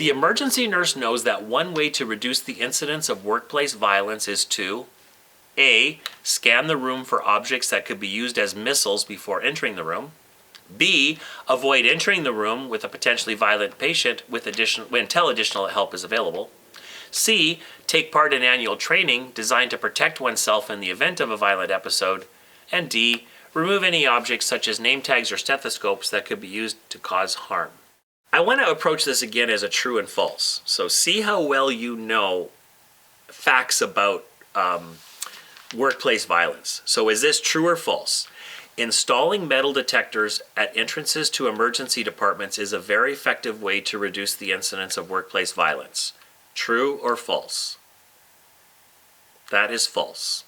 The emergency nurse knows that one way to reduce the incidence of workplace violence is to A. Scan the room for objects that could be used as missiles before entering the room. B. Avoid entering the room with a potentially violent patient until additional help is available. C. Take part in annual training designed to protect oneself in the event of a violent episode. And D. Remove any objects such as name tags or stethoscopes that could be used to cause harm. I want to approach this again as a true and false. So see how well you know facts about workplace violence. So is this true or false? Installing metal detectors at entrances to emergency departments is a very effective way to reduce the incidence of workplace violence. True or false? That is false.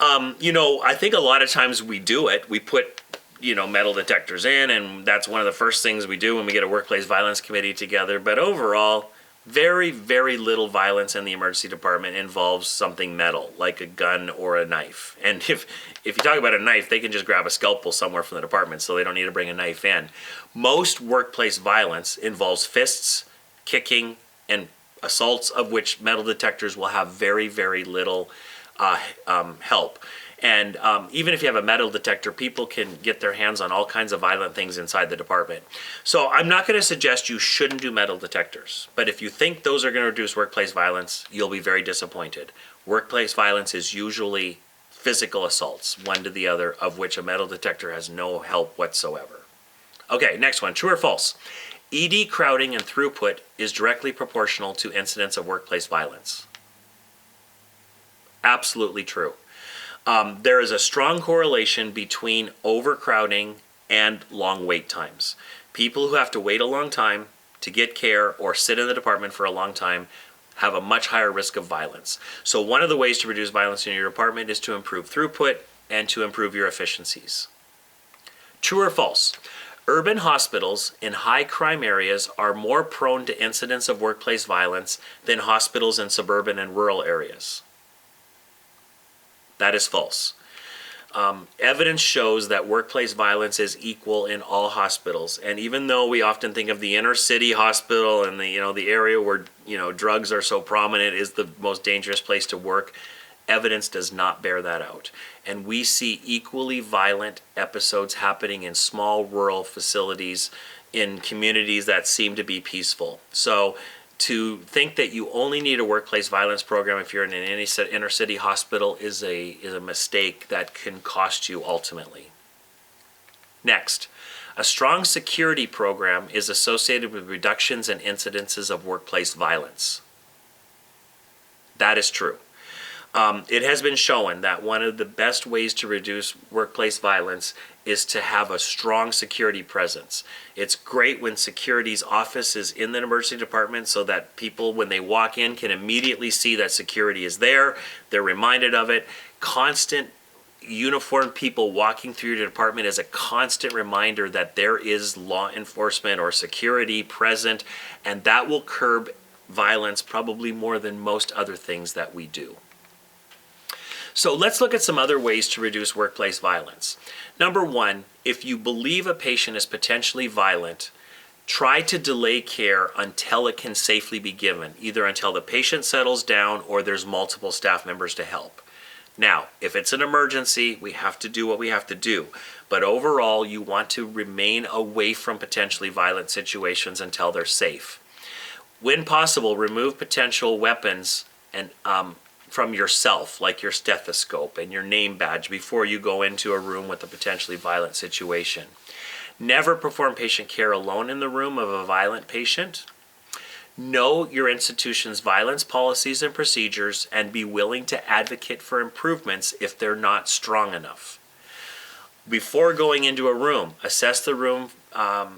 I think a lot of times we do it. We put, metal detectors in, and that's one of the first things we do when we get a workplace violence committee together. But overall, very, very little violence in the emergency department involves something metal, like a gun or a knife. And if you talk about a knife, they can just grab a scalpel somewhere from the department, so they don't need to bring a knife in. Most workplace violence involves fists, kicking, and assaults, of which metal detectors will have very, very little help. And even if you have a metal detector, people can get their hands on all kinds of violent things inside the department. So I'm not going to suggest you shouldn't do metal detectors. But if you think those are going to reduce workplace violence, you'll be very disappointed. Workplace violence is usually physical assaults, one to the other, of which a metal detector has no help whatsoever. Okay, next one, true or false? ED crowding and throughput is directly proportional to incidents of workplace violence. Absolutely true. There is a strong correlation between overcrowding and long wait times. People who have to wait a long time to get care or sit in the department for a long time have a much higher risk of violence. So one of the ways to reduce violence in your department is to improve throughput and to improve your efficiencies. True or false? Urban hospitals in high crime areas are more prone to incidents of workplace violence than hospitals in suburban and rural areas. That is false. Evidence shows that workplace violence is equal in all hospitals, and even though we often think of the inner city hospital and the area where drugs are so prominent is the most dangerous place to work, evidence does not bear that out. And we see equally violent episodes happening in small rural facilities in communities that seem to be peaceful. So to think that you only need a workplace violence program if you're in an inner city hospital is a mistake that can cost you ultimately. Next, a strong security program is associated with reductions in incidences of workplace violence. That is true. It has been shown that one of the best ways to reduce workplace violence is to have a strong security presence. It's great when security's office is in the emergency department so that people, when they walk in, can immediately see that security is there. They're reminded of it. Constant uniformed people walking through your department is a constant reminder that there is law enforcement or security present, and that will curb violence probably more than most other things that we do. So let's look at some other ways to reduce workplace violence. Number one, if you believe a patient is potentially violent, try to delay care until it can safely be given, either until the patient settles down or there's multiple staff members to help. Now, if it's an emergency, we have to do what we have to do. But overall, you want to remain away from potentially violent situations until they're safe. When possible, remove potential weapons and from yourself, like your stethoscope and your name badge, before you go into a room with a potentially violent situation. Never perform patient care alone in the room of a violent patient. Know your institution's violence policies and procedures and be willing to advocate for improvements if they're not strong enough. Before going into a room, assess the room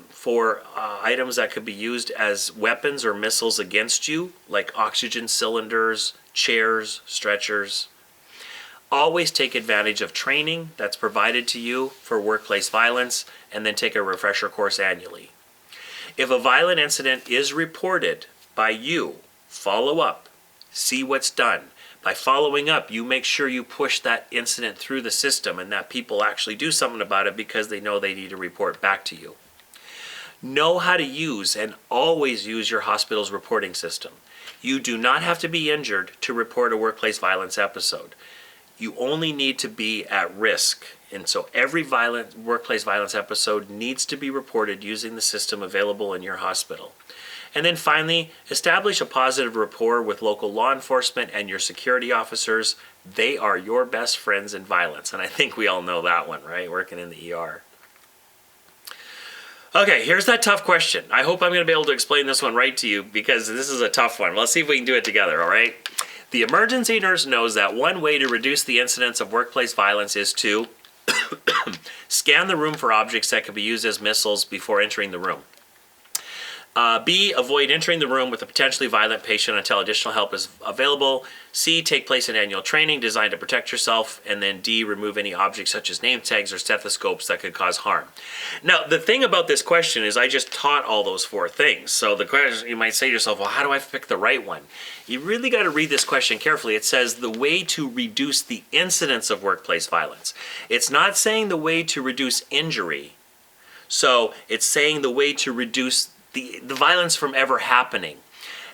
for items that could be used as weapons or missiles against you, like oxygen cylinders, chairs, stretchers. Always take advantage of training that's provided to you for workplace violence, and then take a refresher course annually. If a violent incident is reported by you, follow up, see what's done. By following up, you make sure you push that incident through the system and that people actually do something about it because they know they need to report back to you. Know how to use and always use your hospital's reporting system. You do not have to be injured to report a workplace violence episode. You only need to be at risk. And so every workplace violence episode needs to be reported using the system available in your hospital. And then finally, establish a positive rapport with local law enforcement and your security officers. They are your best friends in violence. And I think we all know that one, right? Working in the ER. Okay, here's that tough question. I hope I'm going to be able to explain this one right to you because this is a tough one. Let's see if we can do it together, all right? The emergency nurse knows that one way to reduce the incidence of workplace violence is to scan the room for objects that could be used as missiles before entering the room. B, avoid entering the room with a potentially violent patient until additional help is available. C, take place in annual training designed to protect yourself. And then D, remove any objects such as name tags or stethoscopes that could cause harm. Now, the thing about this question is I just taught all those four things. So the question, you might say to yourself, well, how do I pick the right one? You really got to read this question carefully. It says the way to reduce the incidence of workplace violence. It's not saying the way to reduce injury. So it's saying the way to reduce the violence from ever happening.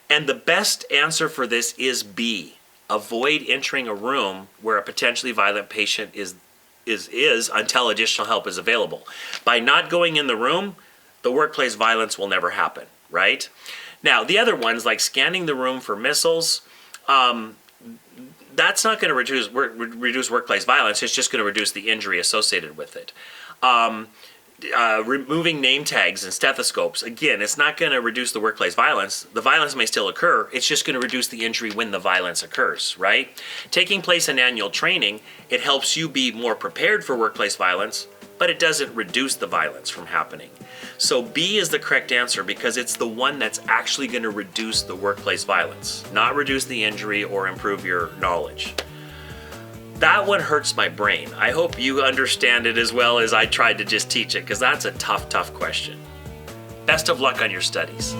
And the best answer for this is B. Avoid entering a room where a potentially violent patient is until additional help is available. By not going in the room, the workplace violence will never happen, right? Now, the other ones, like scanning the room for missiles, that's not going to reduce workplace violence. It's just going to reduce the injury associated with it. Removing name tags and stethoscopes, again, it's not going to reduce the workplace violence. The violence may still occur. It's just going to reduce the injury when the violence occurs, right? Taking place in annual training, it helps you be more prepared for workplace violence, but it doesn't reduce the violence from happening. So B is the correct answer because it's the one that's actually going to reduce the workplace violence, not reduce the injury or improve your knowledge. That one hurts my brain. I hope you understand it as well as I tried to just teach it, because that's a tough, tough question. Best of luck on your studies.